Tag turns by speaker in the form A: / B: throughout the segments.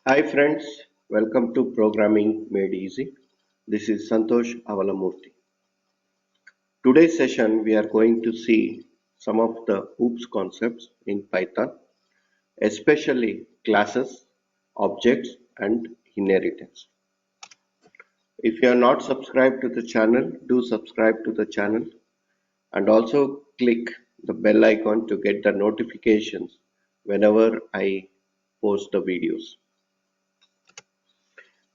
A: Hi friends, welcome to Programming Made Easy. This is Santosh Avalamurthy. Today's session we are going to see some of the OOPS concepts in Python, especially classes, objects and inheritance. If you are not subscribed to the channel, do subscribe to the channel and also click the bell icon to get the notifications whenever I post the videos.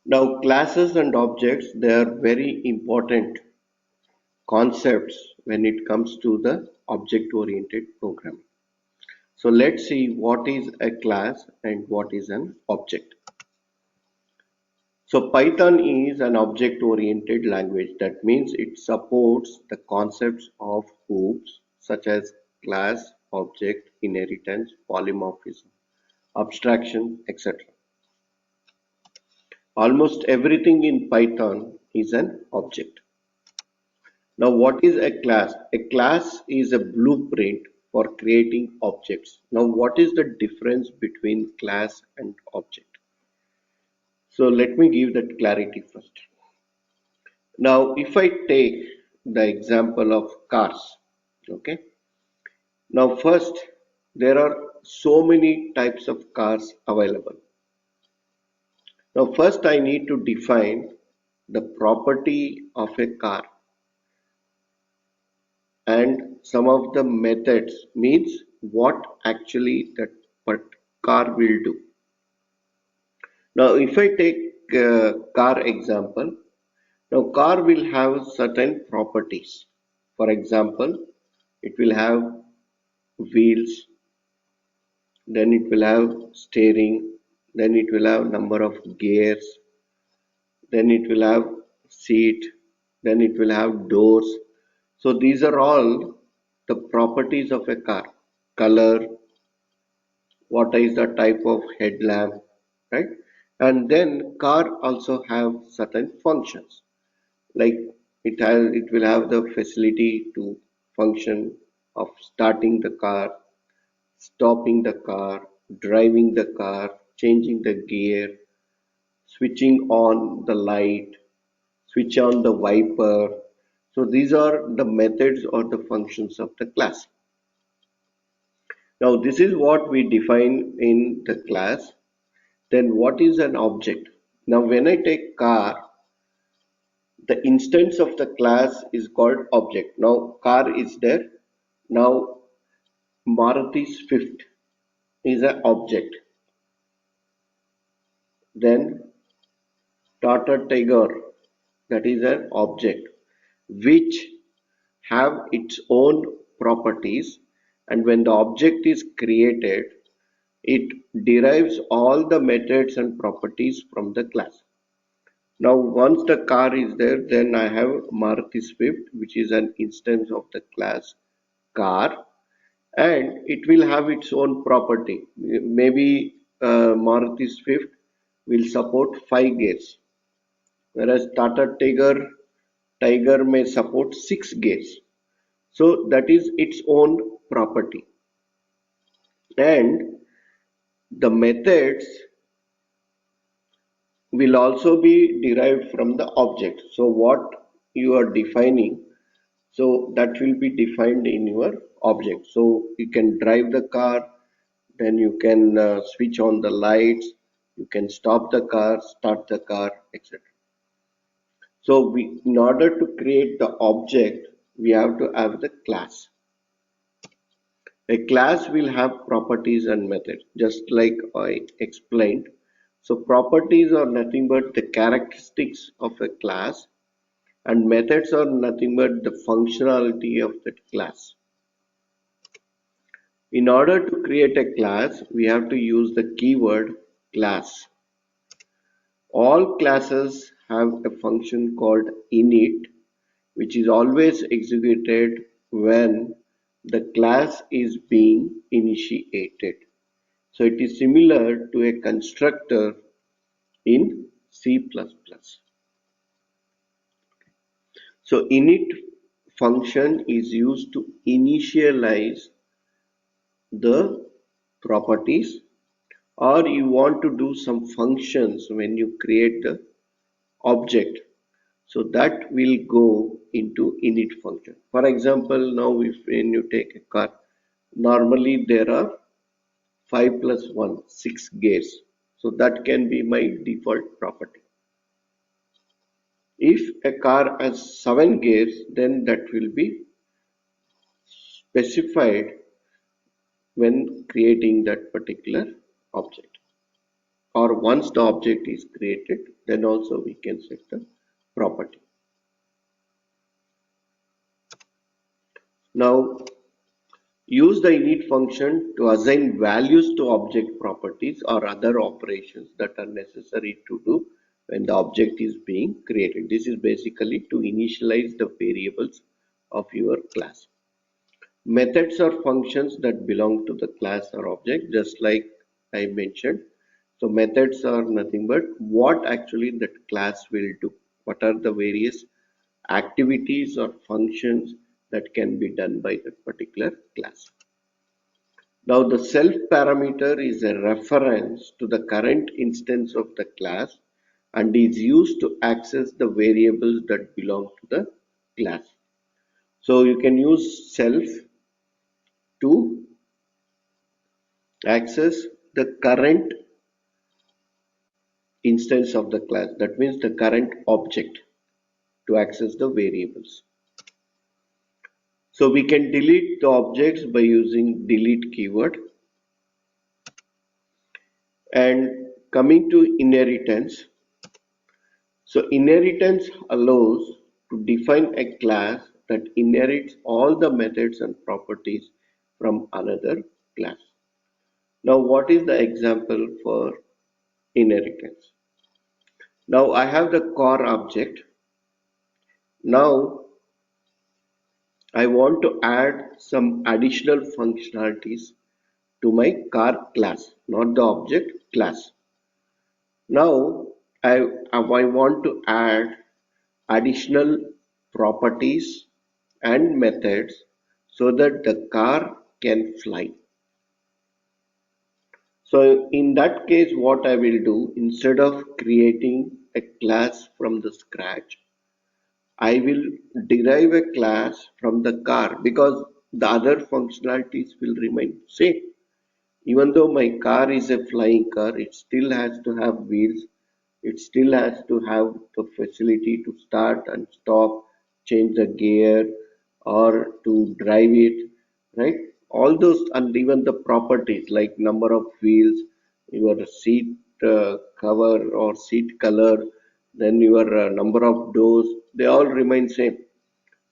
A: Now classes and objects, they are very important concepts when it comes to the object oriented programming. So let's see what is a class and what is an object. So Python is an object oriented language. That means it supports the concepts of OOPs such as class, object, inheritance, polymorphism, abstraction, etc. Almost everything in Python is an object. Now, what is a class? A class is a blueprint for creating objects. Now, what is the difference between class and object? So, let me give that clarity first. Now, if I take the example of cars, okay. Now, first, there are so many types of cars available. Now, first, I need to define the property of a car and some of the methods means what actually that car will do. Now if I take car example, now car will have certain properties. For example, it will have wheels, then it will have steering, then it will have number of gears, then it will have seat, then it will have doors. So these are all the properties of a car. Color, what is the type of headlamp, right? And then car also have certain functions, like it will have the facility to function of starting the car, stopping the car, driving the car, changing the gear, switching on the light, switch on the wiper. So these are the methods or the functions of the class. Now this is what we define in the class. Then what is an object? Now when I take car, the instance of the class is called object. Now car is there. Now Maruti Swift is an object. Then Tata Tiger, that is an object which have its own properties, and when the object is created it derives all the methods and properties from the class. Now once the car is there, then I have Maruti Swift, which is an instance of the class car, and it will have its own property. Maybe Maruti Swift will support 5 gears, whereas Tata Tiger may support 6 gears. So that is its own property. And the methods will also be derived from the object. So what you are defining, so that will be defined in your object. So you can drive the car, then you can switch on the lights, you can stop the car, start the car, etc. So in order to create the object, we have to have the class. A class will have properties and methods, just like I explained. So properties are nothing but the characteristics of a class, and methods are nothing but the functionality of that class. In order to create a class, we have to use the keyword class. All classes have a function called init, which is always executed when the class is being initiated. So it is similar to a constructor in C++. So init function is used to initialize the properties or you want to do some functions when you create the object. So that will go into init function. For example, now if when you take a car, normally there are 5 plus 1, 6 gears. So that can be my default property. If a car has 7 gears, then that will be specified when creating that particular object. Or once the object is created, then also we can set the property. Now use the init function to assign values to object properties or other operations that are necessary to do when the object is being created. This is basically to initialize the variables of your class. Methods are functions that belong to the class or object, just like I mentioned. So methods are nothing but what actually that class will do. What are the various activities or functions that can be done by that particular class. Now the self parameter is a reference to the current instance of the class and is used to access the variables that belong to the class. So you can use self to access the current instance of the class. That means the current object to access the variables. So we can delete the objects by using delete keyword. And coming to inheritance. So inheritance allows to define a class that inherits all the methods and properties from another class. Now what is the example for inheritance? Now I have the car object. Now I want to add some additional functionalities to my car class, not the object class. Now I want to add additional properties and methods so that the car can fly. So in that case, what I will do, instead of creating a class from the scratch, I will derive a class from the car because the other functionalities will remain same. Even though my car is a flying car, it still has to have wheels, it still has to have the facility to start and stop, change the gear, or to drive it, right? All those, and even the properties like number of wheels, your seat cover or seat color, then your number of doors, they all remain same.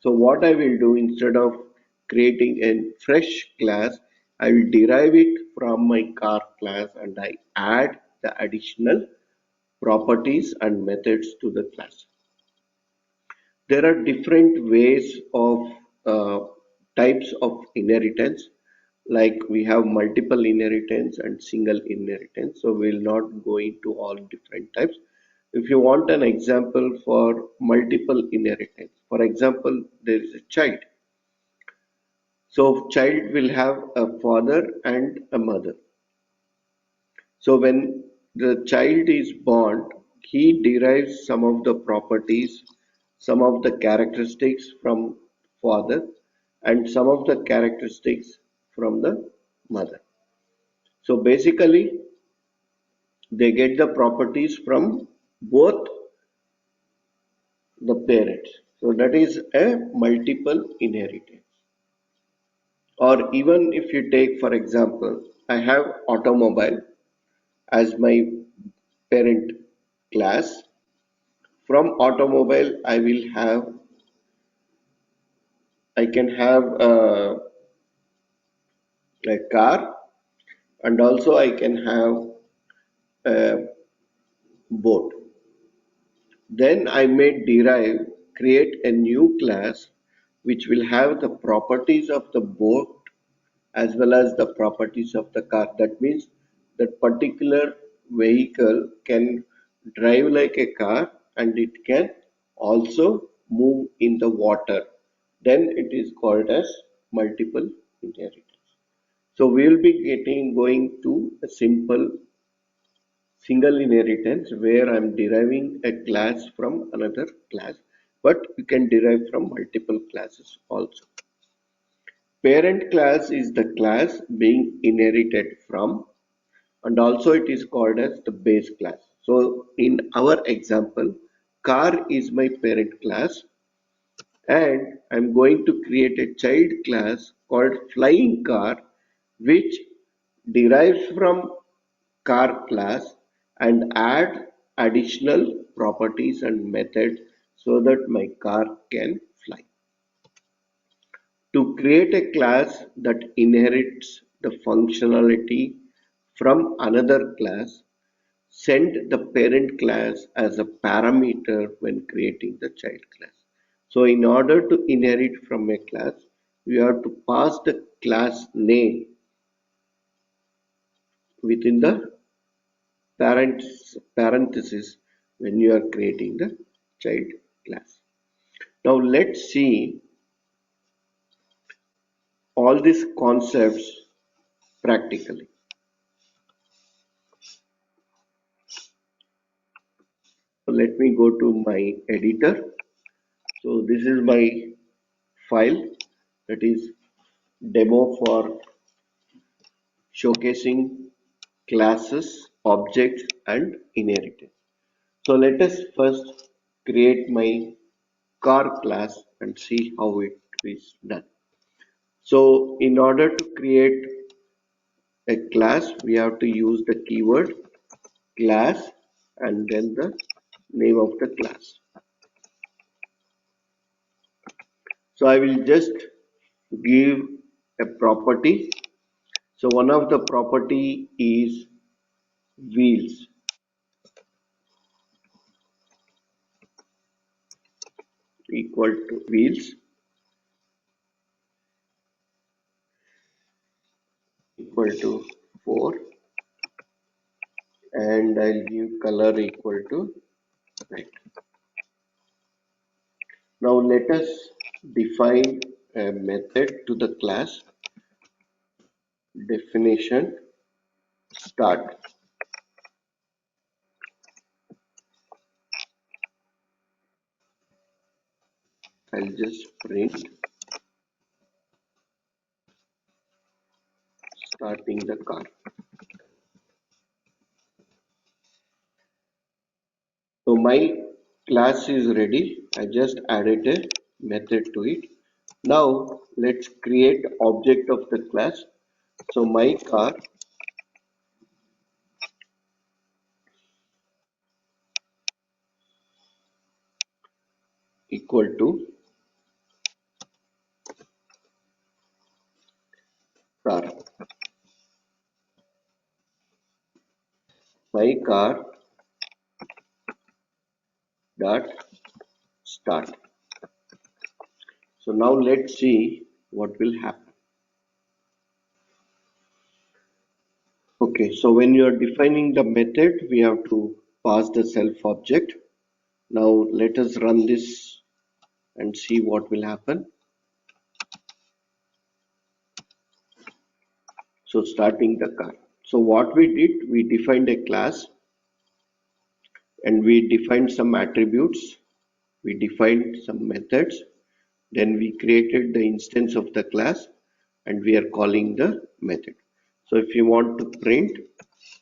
A: So what I will do, instead of creating a fresh class, I will derive it from my car class and I add the additional properties and methods to the class. There are different ways of types of inheritance, like we have multiple inheritance and single inheritance. So we'll not go into all different types. If you want an example for multiple inheritance, for example, there is a child. So child will have a father and a mother. So when the child is born, he derives some of the properties, some of the characteristics from father and some of the characteristics from the mother. So basically they get the properties from both the parents. So that is a multiple inheritance. Or even if you take, for example, I have automobile as my parent class. From automobile, I can have a car, and also I can have a boat. Then I may create a new class which will have the properties of the boat as well as the properties of the car. That means that particular vehicle can drive like a car and it can also move in the water. Then it is called as multiple inheritance. So we will be going to a simple single inheritance where I'm deriving a class from another class, but you can derive from multiple classes also. Parent class is the class being inherited from, and also it is called as the base class. So in our example, car is my parent class, and I'm going to create a child class called flying car, which derives from car class and add additional properties and methods so that my car can fly. To create a class that inherits the functionality from another class, send the parent class as a parameter when creating the child class. So in order to inherit from a class, we have to pass the class name within the parenthesis when you are creating the child class. Now let's see all these concepts practically. So let me go to my editor. So this is my file, that is demo for showcasing classes, objects and inheritance. So let us first create my car class and see how it is done. So in order to create a class, we have to use the keyword class and then the name of the class. So I will just give a property. So one of the property is wheels, equal to wheels equal to 4, and I'll give color equal to red. Now let us define a method to the class. Definition start. I'll just print starting the car. So my class is ready. I just added a method to it. Now let's create object of the class. So my car equal to car. My car dot start. So now let's see what will happen. Okay, so when you are defining the method, we have to pass the self object. Now let us run this and see what will happen. So starting the car. So what we did, we defined a class and we defined some attributes. We defined some methods. Then we created the instance of the class and we are calling the method. So if you want to print,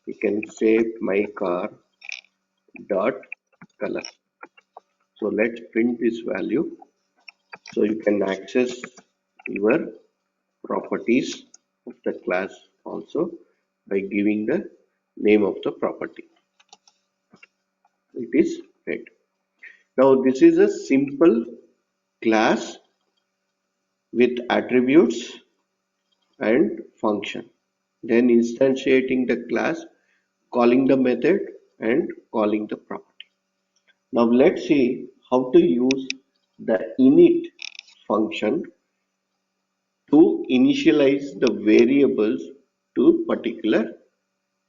A: you can say my car dot color. So let's print this value. So you can access your properties of the class also by giving the name of the property. It is red. Now this is a simple class with attributes and function. Then instantiating the class, calling the method and calling the property. Now let's see how to use the init function to initialize the variables to particular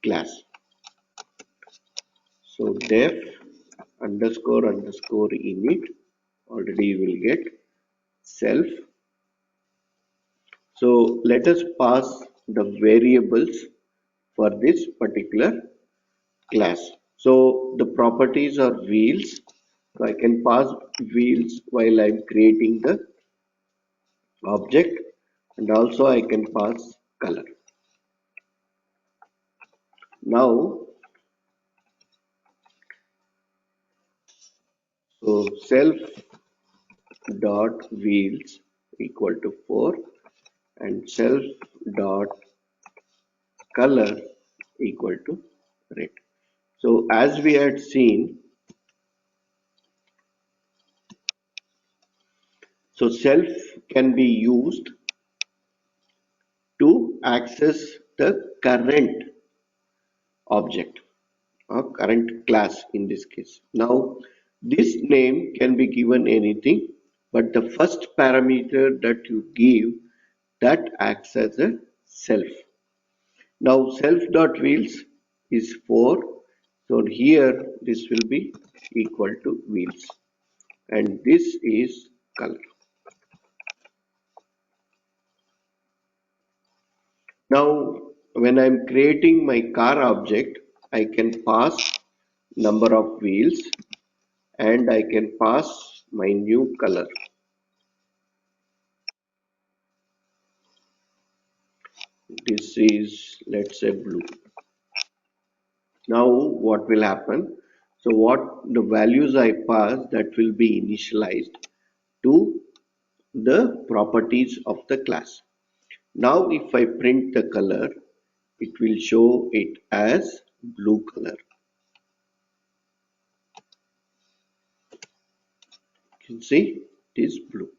A: class. So def underscore underscore init, already you will get self. So let us pass the variables for this particular class. So the properties are wheels. So I can pass wheels while I'm creating the object, and also I can pass color. Now, so self dot wheels equal to 4 and self dot color equal to red. So as we had seen, so self can be used to access the current object or current class in this case. Now this name can be given anything, but the first parameter that you give that acts as a self. Now self dot wheels is 4, so here this will be equal to wheels, and this is color. Now when I'm creating my car object, I can pass number of wheels and I can pass my new color. This is, let's say, blue. Now what will happen? So what the values I pass, that will be initialized to the properties of the class. Now if I print the color, it will show it as blue color. You can see it is blue.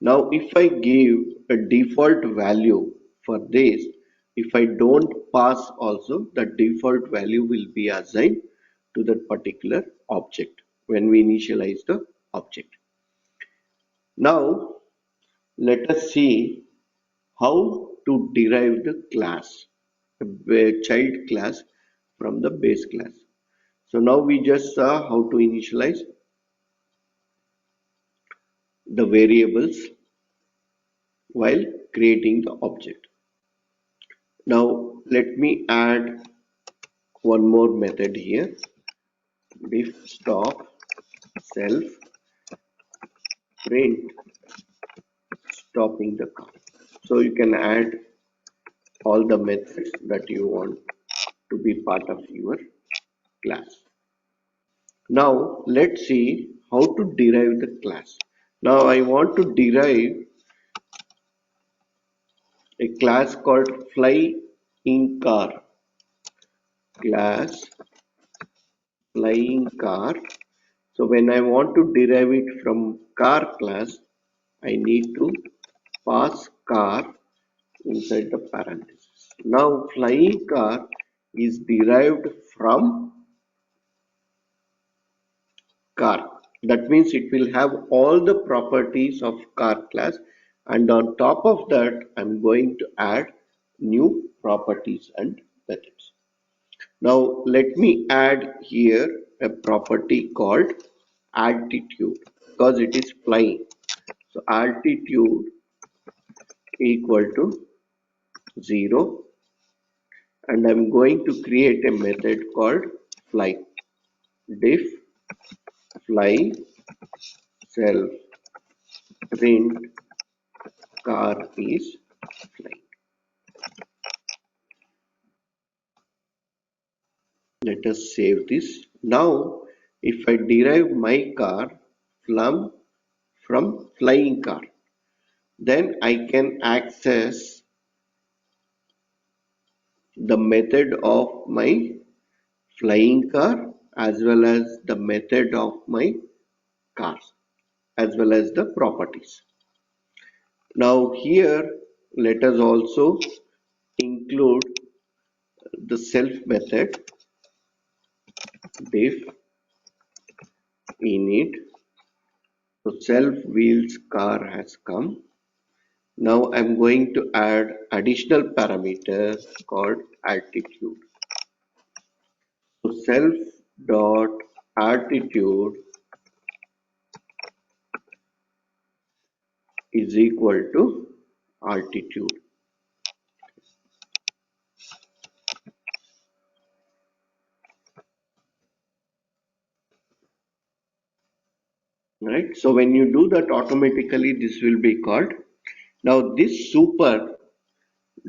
A: Now if I give a default value for this, if I don't pass also, the default value will be assigned to that particular object when we initialize the object. Now let us see how to derive the class, the child class from the base class. So now we just saw how to initialize the variables while creating the object. Now let me add one more method here. If stop self print stopping the car. So you can add all the methods that you want to be part of your class. Now let's see how to derive the class. Now I want to derive a class called flying car. Class flying car. So when I want to derive it from car class, I need to pass car inside the parenthesis. Now flying car is derived from car. That means it will have all the properties of car class, and on top of that I'm going to add new properties and methods. Now let me add here a property called altitude because it is flying. So altitude equal to 0, and I'm going to create a method called fly. Diff fly self print car is flying. Let us save this. Now if I derive my car from flying car, then I can access the method of my flying car as well as the method of my cars as well as the properties. Now here let us also include the self method diff init. So self wheels car has come. Now I'm going to add additional parameters called altitude. So self dot altitude is equal to altitude. right? So when you do that automatically, this will be called. Now this super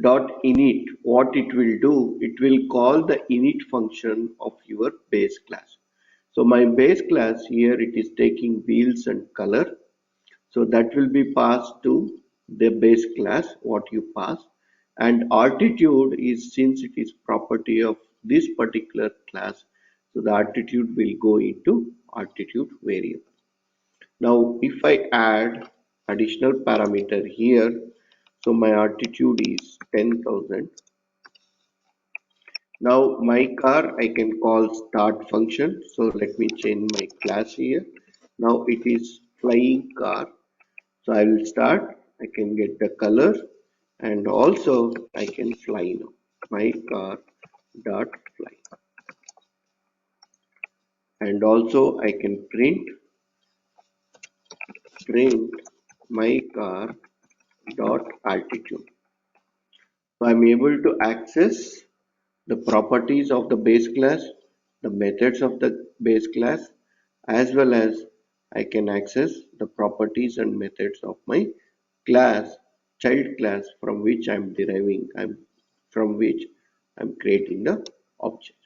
A: dot init, what it will do, it will call the init function of your base class. So my base class here, it is taking wheels and color. So that will be passed to the base class, what you pass. And altitude is, since it is property of this particular class, so the altitude will go into altitude variable. Now if I add additional parameter here, so my altitude is 10,000. Now my car, I can call start function. So let me change my class here. Now it is flying car. So I will start. I can get the color and also I can fly now. My car dot fly, and also I can print my car dot altitude. So I'm able to access the properties of the base class, the methods of the base class, as well as I can access the properties and methods of my class, child class, from which from which I'm creating the object.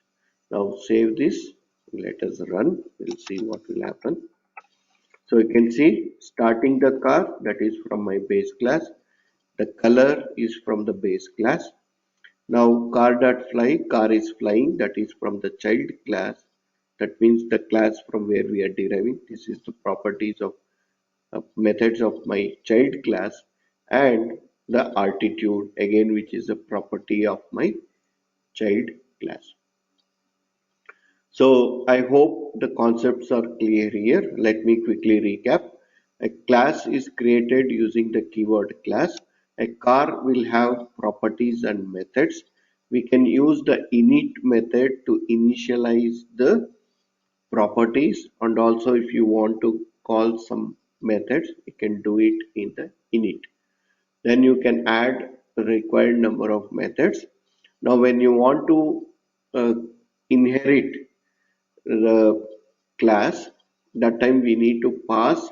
A: Now save this, let us run, we'll see what will happen. So you can see starting the car, that is from my base class. The color is from the base class. Now car.fly, car is flying, that is from the child class. That means the class from where we are deriving. This is the properties of methods of my child class, and the altitude again, which is a property of my child class. So I hope the concepts are clear here. Let me quickly recap. A class is created using the keyword class. A car will have properties and methods. We can use the init method to initialize the properties, and also if you want to call some methods, you can do it in the init. Then you can add the required number of methods. Now when you want to inherit the class, that time we need to pass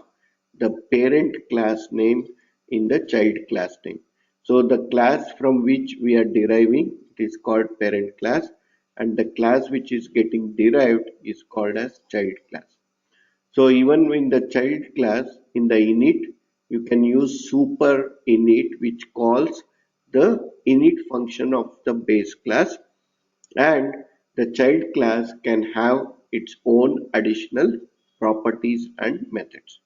A: the parent class name in the child class name. So the class from which we are deriving, it is called parent class, and the class which is getting derived is called as child class. So even in the child class, in the init, you can use super init, which calls the init function of the base class, and the child class can have its own additional properties and methods.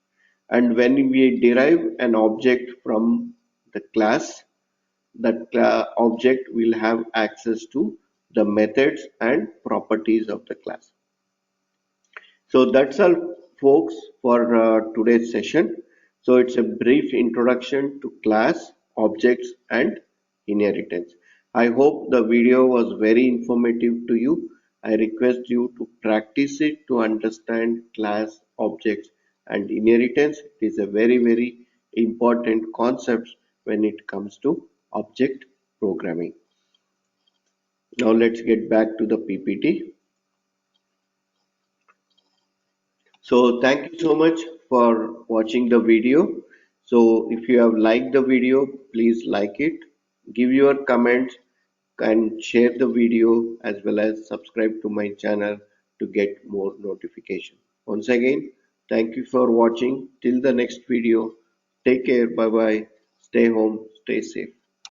A: And when we derive an object from the class, that object will have access to the methods and properties of the class. So that's all, folks, for today's session. So it's a brief introduction to class, objects, and inheritance. I hope the video was very informative to you. I request you to practice it to understand class, objects, and inheritance. It is a very, very important concept when it comes to object programming. Now let's get back to the PPT. So thank you so much for watching the video. So if you have liked the video, please like it, give your comments, and share the video, as well as subscribe to my channel to get more notification. Once again, thank you for watching. Till the next video, take care, bye bye, stay home, stay safe.